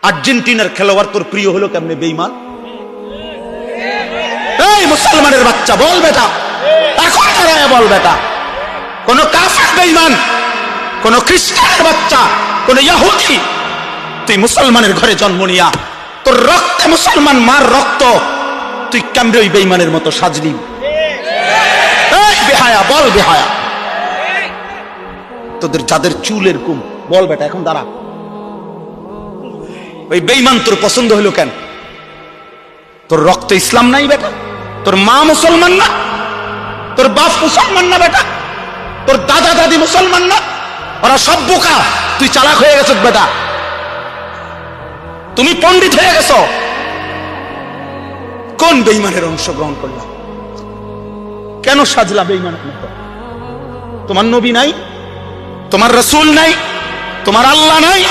আর্জেন্টিনার খেলোয়াড় তোর প্রিয় হলো কেমনে বেঈমান? এই মুসলমানের বাচ্চা বল বেটা, এখন দাঁড়ায় বল বেটা, কোন কাফের বেঈমান, কোন খ্রিস্টানের বাচ্চা, কোন ইহুদি, তুই মুসলমানের ঘরে জন্ম নিয়া তোর রক্তে মুসলমান মার রক্ত, তুই কেমনে ওই বেঈমানের মতো সাজলি? এই বেহায়া বল বেহায়া, তোদের যাদের চুল এরকম বল বেটা, এখন দাঁড়া। ওই বেঈমান তোর পছন্দ হলো কেন? তোর রক্তে ইসলাম নাই বেটা, তোর মা মুসলমান না, তোর বাপ মুসলমান না বেটা, তোর দাদা দাদি মুসলমান না, ওরা সব বোকা, তুই চালাক হয়ে গেছ বেটা, তুমি পণ্ডিত হয়ে গেছ। কোন বেঈমানের অংশগ্রহণ করলাম? কেন সাজলা বেঈমানের মতো? তোমার নবী নাই, তোমার রাসূল নাই, তোমার আল্লাহ নাই,